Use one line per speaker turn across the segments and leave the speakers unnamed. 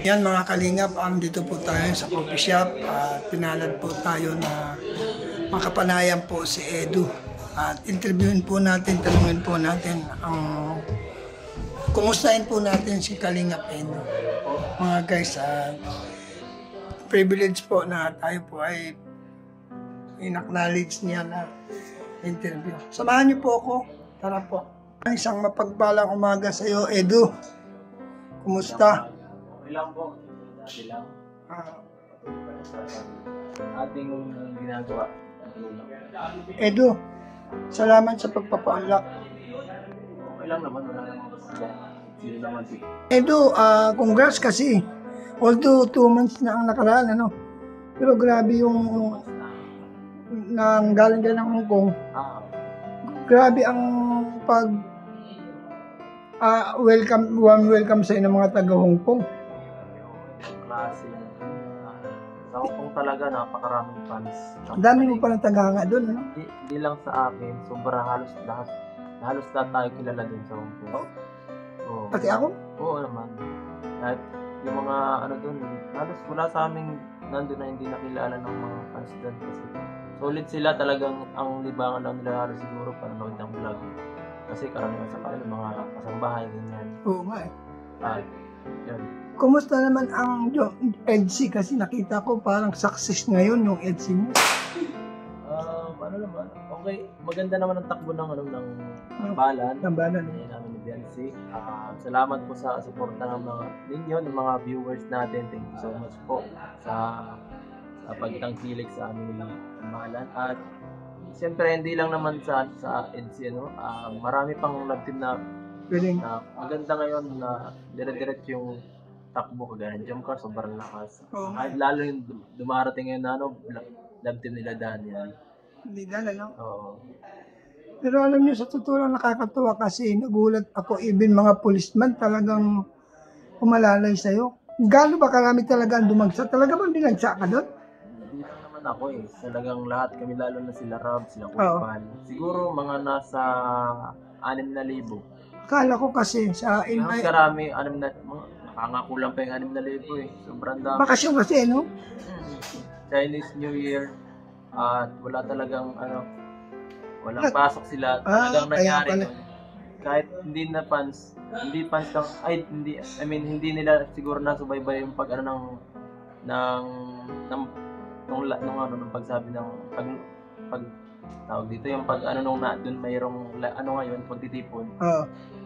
Yan mga kalingap, dito po tayo sa coffee shop at pinalad po tayo na makapanayan po si Edu. At interviewin po natin, tanungin po natin kumustahin po natin si Kalingap Edu. Mga guys, privilege po na tayo po ay in-acknowledge niya na interview. Samahan niyo po ako. Tara po. Isang mapagpalang umaga sa iyo, Edu. Kumusta?
Ilang po. Ilang. Ating ginagawa.
Edu, salamat sa pagpapaunlak.
Okay lang naman. Wala naman. Sino naman si
Edu, congrats kasi. Although 2 months na ang nakaraan, ano? Pero grabe yung nang galing ka ng Hong Kong. Grabe ang pag warm welcome sa inyo mga taga Hong Kong.
klase. Sa Hong Kong talaga napakaraming fans.
Ang dami mo palang tagahanga doon, ano?
Di lang sa akin, sobra halos lahat tayo kilala din sa Hong Kong.
Oh.
Oo.
Pati ako?
Oo naman. At yung mga ano doon, halos wala sa aming nandun na hindi nakilala ng mga fans doon kasi solid sila talagang. Ang libangan lang nila halos siguro panonood ng vlog. Kasi karamihan sa kanila mga kasambahay ganyan.
Oo nga eh.
At yun.
Kumusta naman ang EDC? Kasi nakita ko parang success ngayon yung EDC mo.
Ano naman? Okay, maganda naman ang takbo ng balan.
Tambalan.
Ayan namin ni Biancy. Salamat po sa suporta ng mga ninyo, ng mga viewers natin. Thank you so much po sa pagtangkilik sa aming balan. At siyempre hindi lang naman sa EDC, marami pang love team na maganda ngayon na dire-diretso yung takbo kagaya ng Jumcar, sobrang lakas. At lalo yung dumarating ngayon na love team nila Daniel.
Hindi dala, no?
Oo.
Pero alam niyo, sa totoo lang nakakatuwa kasi nagulat ako, even mga policeman talagang umalalay sa'yo. Gaano ba karami talaga ang dumagsa? Talaga bang binagsa ka doon?
Hindi lang naman ako eh. Talagang lahat kami, lalo na sila Rob, sila Kulpan. Siguro mga nasa 6,000.
Akala ko kasi sa
Mas karami, nakakulang pa yung 6,000 eh. Sobrang dami.
bakasyon kasi, no?
Chinese New Year. At wala talagang walang pasok sila. Talagang nangyari
pala.
yun. Kahit hindi fans lang, hindi nila siguro nasubaybay yung pag nung pagsabi ng pag tawag dito yung pag nung doon mayroong ngayon pagtitipon.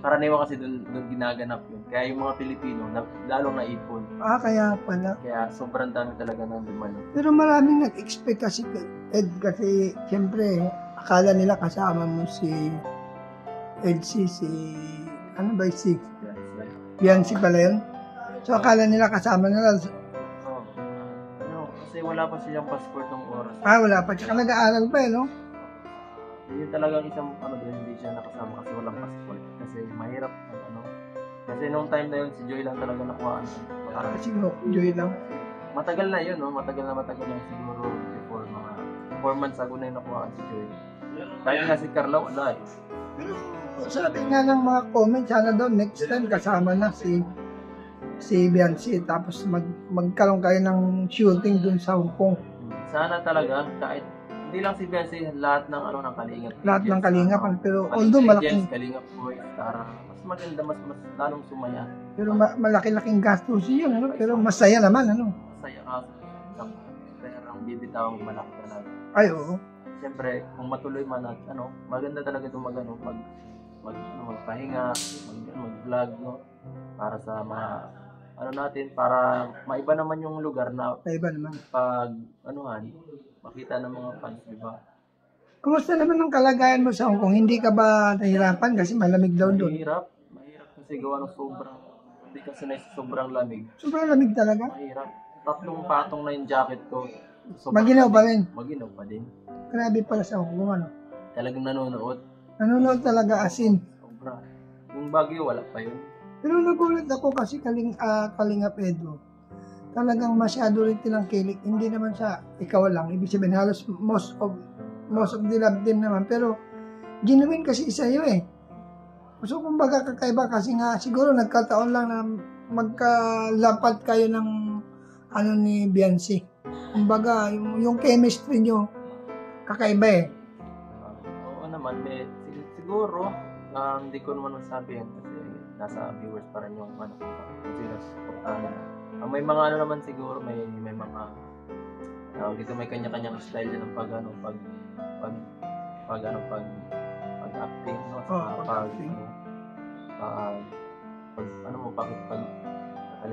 Karaniwan kasi doon ginaganap yun. Kaya yung mga Pilipino lalong naipon.
Kaya pala.
Kaya sobrang dami talaga ng dumalo.
Pero maraming nag-expect kasi Ed, kasi siyempre akala nila kasama mo si Edsi, si Biancy pala yun. So akala nila kasama nila.
Kasi wala pa silang passport ng oras.
Wala pa. Tsaka nag-aaral pa no?
Yun talagang isang hindi siya nakasama kasi walang passport. Kasi mahirap Kasi nung time na yun, si Joy lang talaga nakuhaan.
Siguro, Joy lang.
Matagal na yun, Matagal na siguro before mga 4 months ago na yung nakuhaan si Joy. Kahit nga si Carla, wala eh.
Pero sabi nga ng mga comments, sana daw next time kasama na si Biancy tapos magkaroon kayo ng shooting dun sa Hong Kong.
Sana talaga, kahit hindi lang si Biancy, lahat ng Kalingap.
Lahat ng Kalingap, pero although malaking
Kalingap Boys, Tara, mas maganda, mas lalong sumaya.
Pero malaki-laking gastos yun, pero masaya naman,
Masaya ka. Pero ang bibitawang malaki talaga.
Ay, oo.
Siyempre, kung matuloy man at maganda talaga itong magpahinga, mag-vlog, para sa mga natin, para maiba naman yung lugar na
maiba naman.
Pag makita ng mga fans, di ba?
Kumusta naman ang kalagayan mo sa Hong Kong? Hindi ka ba nahirapan kasi malamig daw doon?
Mahirap kasi gawa ng hindi ka sanay sa sobrang lamig.
Sobrang lamig talaga?
Mahirap. 3 patong na yung jacket ko.
Maginaw pa rin?
Maginaw pa din.
Grabe pala sa Hong Kong,
Talagang nanonood.
Nanonood talaga asin.
Sobra. Yung Baguio, wala pa yun.
Pero nagulat ako kasi Kalingap Edu. Talagang masyado rin tinangkilik. Hindi naman sa ikaw lang. Ibig sabihin, halos most of the love din naman. Pero, genuine kasi isa yun eh. So, kumbaga kakaiba kasi nga, siguro nagkataon lang na magkalapat kayo ng ano ni Biancy. Kumbaga, yung chemistry nyo, kakaiba eh.
Oo naman, siguro, hindi ko naman masabi yan kasi nasa viewers pa rin yung ano, kung sino supportahan nila. May mga ano naman siguro, may mga dito may kanya-kanyang style din ng pag acting, no? Pag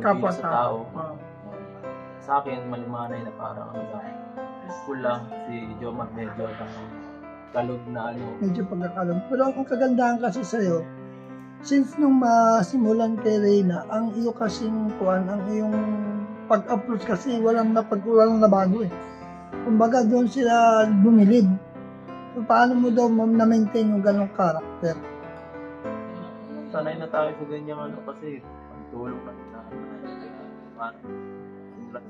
Kapwa
sa tao. Sa akin, malimanay na parang school lang, si Jomar medyo kalog na ano.
Medyo pagkakalog. Pero ang kagandahan kasi sa'yo, since nung masimulan kay Reyna, ang iyo kasing ang iyong pag-approach kasi walang nabago eh. Kumbaga doon sila bumilid. So, paano mo daw na-maintain yung ganong karakter?
Sanay na tayo sa ganyang ano kasi pagtulong na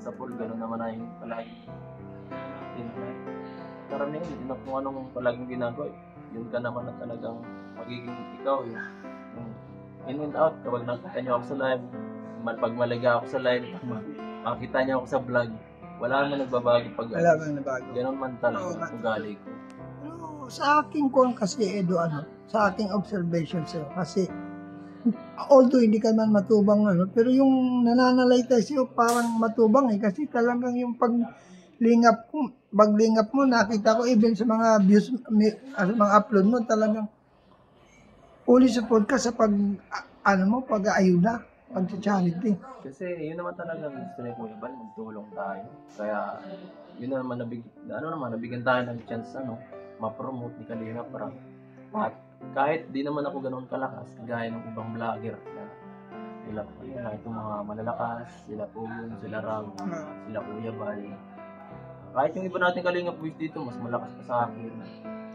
sa pool, gano'n naman na yung palagi. Karamihan, yun na kung anong palaging ginagawa, yun ka naman na talagang magiging ikaw. In and out, kapag nakita niyo ako sa live, pag maliga ako sa live, makita niyo ako sa vlog, wala naman nagbabago pag gano'n man talaga ang ugali ko.
Sa aking kasi Edo, sa aking observation sa'yo, kasi although hindi ka man matubang pero yung nananalaytay sa'yo parang matubang eh, kasi talagang yung paglingap mo, nakita ko even sa mga views, mga upload mo, talagang fully support ka sa pag-ayuda, pag-charity.
Kasi yun naman talaga gusto ni Kuya Bal, magtulong tayo. Kaya yun naman nabigyan tayo ng chance ma-promote ni Kalinga Prab. At kahit di naman ako ganoon kalakas, gaya ng ibang vlogger na itong mga malalakas, sila Pugong, sila Rag, sila Kuya Bal. Kahit yung iba natin Kalinga Boys dito, mas malakas pa sa akin.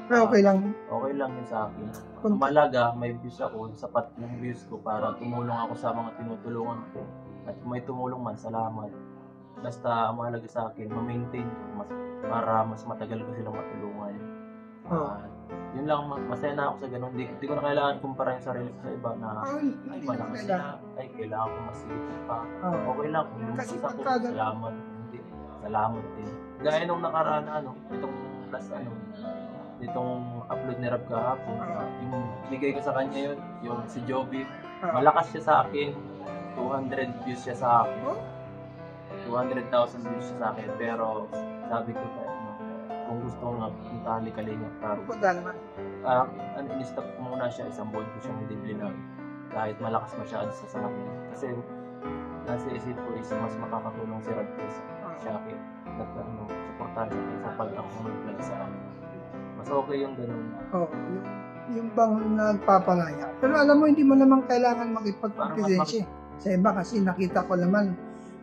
Pero okay lang.
Okay lang yun sa akin. Malaga, may views ako, sapat yung views ko para tumulong ako sa mga tinutulungan ko. At kung may tumulong man, salamat. Basta mahalaga sa akin, ma-maintain ko para mas matagal ko silang matulungan. Yun lang, masaya na ako sa ganun. Hindi ko na kailangan kumpara yung sarili ko sa iba na ay malakas na, ay kailangan ko mas sigit pa. Okay lang, kung lumusot ako, salamat. Hindi, salamat din. Gaya nung nakaraan itong plus itong upload ni Rab kahapon, yung bigay ko sa kanya yung si Joby, malakas siya sa akin, 200 views siya sa akin, 200,000 views siya sa akin, pero sabi ko kung gusto ko nga puntahan ni Kalinga Prab, in-stop ko muna siya, isang buwan ko siyang hindi bilang kahit malakas masyado sa akin, kasi nasa isip ko is mas makakatulong si Rab sa akin at supportahan sa akin sa pag-ako mag-vlog sa akin. Mas okay yung ganun.
Yung bang nagpapalaya. Pero alam mo, hindi mo naman kailangan makipag-competensya sa iba kasi nakita ko naman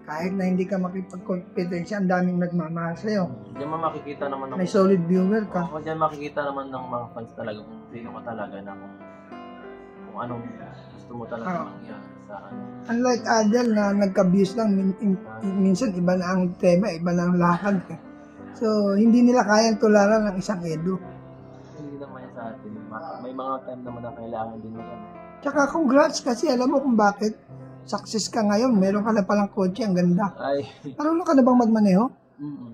kahit na hindi ka makipag-competensya, ang daming nagmamahal sa'yo.
Diyan makikita naman
may solid viewer ka.
Diyan makikita naman ng mga fans talaga kung sino ka talaga na kung anong gusto mo talaga mangyari sa
Unlike Adel na nagka-views lang, minsan iba na ang tema, iba na ang lakad ka. So, hindi nila kayang tularan ng isang Edo.
Hindi naman sa atin. May mga time naman na kailangan din naman.
Tsaka congrats kasi alam mo kung bakit. Success ka ngayon. Meron ka na palang kotse. Ang ganda.
Ay.
Marunong ka na bang magmaneho?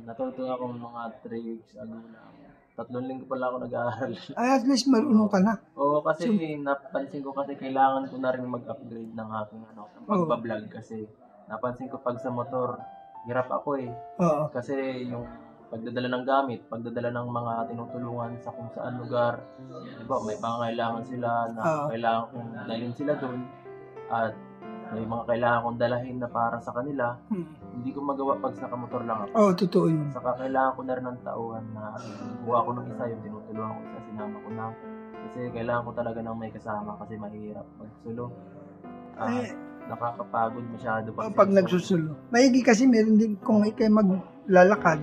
Natuto ako mga 3 weeks ago na. 3 linggo pala ako nag-aaral.
Ay, at least marunong ka na.
Oo, kasi napansin ko kasi kailangan ko na rin mag-upgrade ng aking pagbablog kasi napansin ko pag sa motor, hirap ako eh.
Oo.
Kasi yung pagdadala ng gamit, pagdadala ng mga tinutulungan sa kung saan lugar. Diba, may pangangailangan sila na kailangan kong dalhin sila doon. At may mga kailangan kong dalahin na para sa kanila. Hindi ko magawa pag nakamotor lang ako.
Oo, totoo yun.
Saka kailangan ko na rin ng tauhan na buha ko ng isa, yung tinutulungan ko isa, sinama ko na. Kasi kailangan ko talaga ng may kasama kasi mahirap magsulo. Nakakapagod masyado
pag nagsusulo. Maigi kasi meron din kung ikay maglalakad.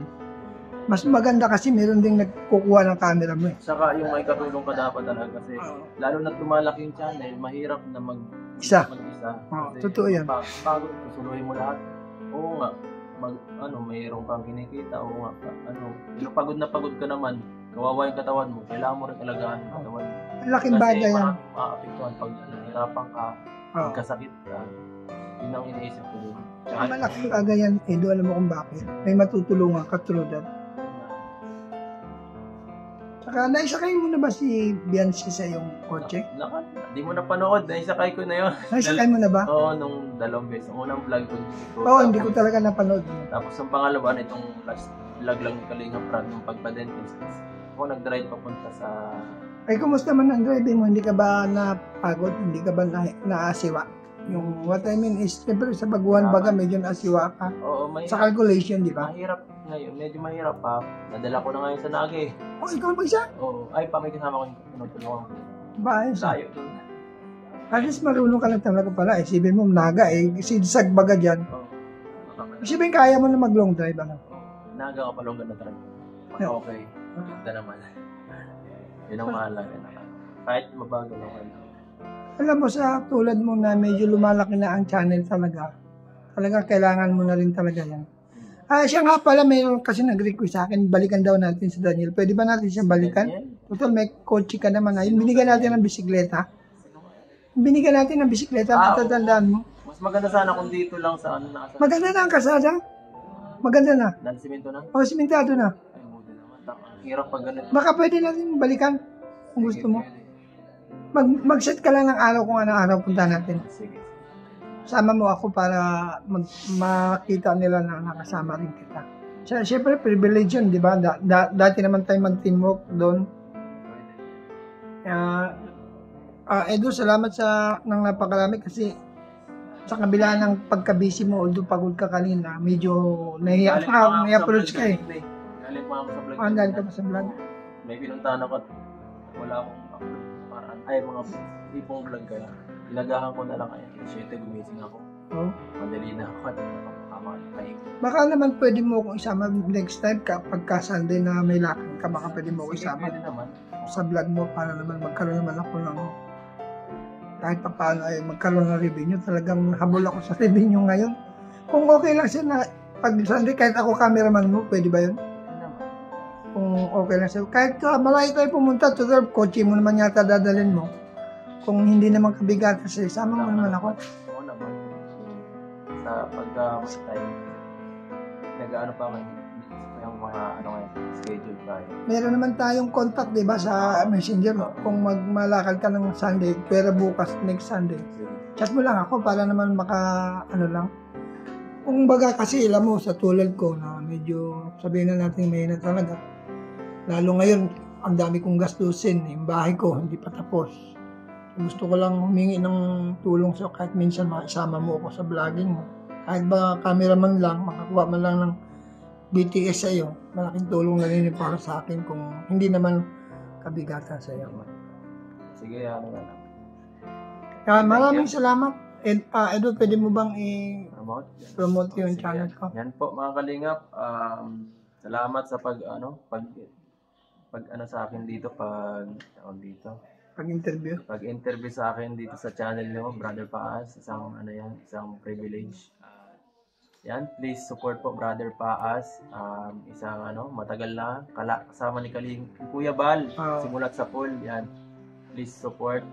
Mas maganda kasi meron ding nagkukuha ng camera mo eh.
Saka yung may katulong ka dapat talaga kasi lalo na lumalaki yung channel, mahirap na
mag-isa.
Kasi
totoo yan.
Pagod, susuluhin mo lahat. Oo nga, mayroong kang kinikita, oo nga, yung pagod na pagod ka naman, kawawa yung katawan mo, kailangan mo rin alagaan yung katawan mo.
Laking bagay yan.
Kasi maapektuhan pag nahirapan ka, pagkasakit ka, Yun ang iniisip ko din.
Ang malaking kagayan, Edo, alam mo kung bakit. May matutulungan ka through that. Saka, naisakay mo na ba si Bianci sa iyong kotse?
Hindi mo napanood. Naisakay ko na yun.
Naisakay mo na ba?
Oo, nung 2 beses. Ang unang vlog ko.
Oo, hindi ko talaga napanood.
Tapos ang pangalawa, itong last vlog lang ng Kalingap Brad, nung pagpa-dentist. Ako nag-drive papunta sa...
Ay, kumusta man ang driving mo? Hindi ka ba napagod? Hindi ka ba naasiwa? Yung what I mean is, siyempre sa baguhan baga medyo naasiwa ka.
Oo, may...
Sa calculation, di ba?
Mahirap ngayon. Medyo mahirap pa. Nadala ko na ngayon sa Nagay.
Oh, ikaw ba isa?
Oo. Ay, may kasama ko yung tinutulungan ko.
Ba, ayos.
Layo doon.
At least marunong ka lang talaga pala. Isipin mo, Naga eh. Sidsag baga dyan.
Oo.
Isipin, kaya mo na mag-long drive, ano?
Naga ka pa long na drive. Okay. Ganda naman. Yun ang mahalaga na. Kahit mabago lang ka.
Alam mo, sa tulad mo na medyo lumalaki na ang channel talaga, kailangan mo na rin talaga yan. Siya nga pala, mayroon kasi nag-request sa akin, balikan daw natin si Daniel. Pwede ba natin siyang balikan? Total, may kotse ka naman na. Binigyan natin ng bisikleta. Binigyan natin ng bisikleta, matatandaan mo.
Mas maganda sana kung dito lang sa ano na.
Maganda na ang kasada. Maganda na.
Dahil simento na?
O, simentado na.
Ay, buti naman. Ang hirap pag ganito.
Baka pwede natin balikan kung gusto mo. Mag-set ka lang ng araw kung anong araw punta natin.
Sige.
Sama mo ako para makita nila na nakasama rin kita. Siyempre, privilege yun, di ba? Dati naman tayo mag-teamwork doon. Edo, salamat sa nang napakarami kasi sa kabila ng pagka-busy mo, although pagod ka kanina, medyo nahi-approach ka eh.
Galing pa ako sa vlog.
Galing ka pa sa vlog.
May pinuntahan ako at wala akong paraan. Ay, mga ipong vlog kaya. Inagahan ko na lang kaya. Kasi gumising ako.
Oh.
Madali na ako at nakapakain.
Baka naman pwede mo akong isama next time kapag ka-Sunday na may lakad ka, baka pwede mo akong isama
Pwede naman.
sa vlog mo para naman magkaroon naman ako ng kahit pa paano ay magkaroon ng revenue. Talagang habol ako sa revenue ngayon. Kung okay lang siya na pag Sunday kahit ako cameraman mo, pwede ba yun? Kung okay lang siya. Kahit malayo tayo pumunta, total kotse mo naman yata dadalhin mo. Kung hindi naman kabigat kasi sama mo naman ako.
Oo naman. Sa pagka-mas tayo, nag-ano pa ngayon, yung mga schedule tayo.
Meron naman tayong contact, di ba, sa Messenger. Kung malakad ka ng Sunday, pero bukas, next Sunday. Chat mo lang ako para naman Kung baga kasi, alam mo, sa tulad ko na medyo sabihin na natin may na talaga. Lalo ngayon, ang dami kong gastusin. Yung bahay ko, hindi pa tapos. Gusto ko lang humingi ng tulong sa kahit minsan makisama mo ako sa vlogging mo. Kahit ba cameraman lang, makakuha man lang ng BTS sa iyo, malaking tulong na rin para sa akin kung hindi naman kabigatan sa iyo.
Sige, ano na lang.
Maraming salamat. Edo, pwede mo bang i-promote yung channel ko?
Yan po mga kalingap. Salamat sa pag sa akin dito pag-interview sa akin dito sa channel niyo, Brother Paas, isang privilege. Yan, please support po Brother Paas. Isang matagal na kasama ni Kuya Bal, simulat sa pool. Yan. Please support.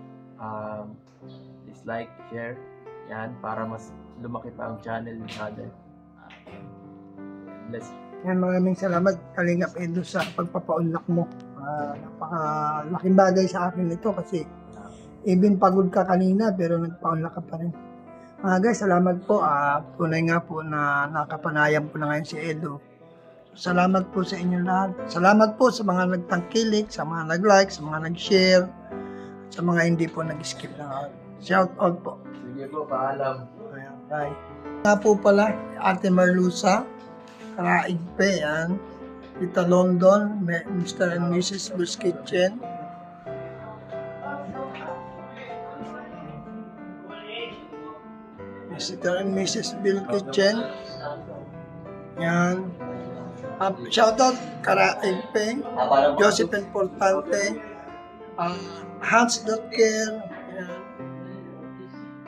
Please like, share. Yan, para mas lumaki pa ang channel ni Brother. Bless.
Yan, maraming salamat Kalingap Edo sa pagpapaunlak mo. Napakalaking bagay sa akin ito kasi even pagod ka kanina pero nagpaunlak ka pa rin. Guys, salamat po. Tunay nga po na nakapanayam ko na ngayon si Edo. Salamat po sa inyong lahat. Salamat po sa mga nagtangkilik, sa mga nag-like, sa mga nag-share, sa mga hindi po nag-skip na. Shout out po.
Sige po, paalam.
Ayan, bye. Nga po pala, Ate Marlusa, Karaig pe, yan. Tita London, Mr. and Mrs. Blue's Kitchen. Mr. and Mrs. Bill Kitchen. Yan. Shoutout, Karaig pe, Joseph Importante, Hans.care,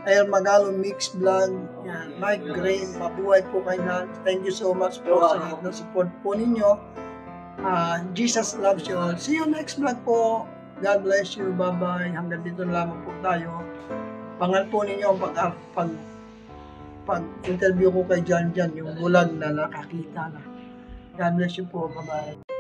Air Magalo Mix Vlog, yan, Mike Gray, mabuhay po kayo na. Thank you so much po sa lahat ng support po ninyo. Jesus loves you all. See you next vlog po. God bless you. Bye-bye. Hanggang dito lamang po tayo. Pangal po ninyo ang pag-interview ko kay John yung bulag na nakakita na. God bless you po. Bye-bye.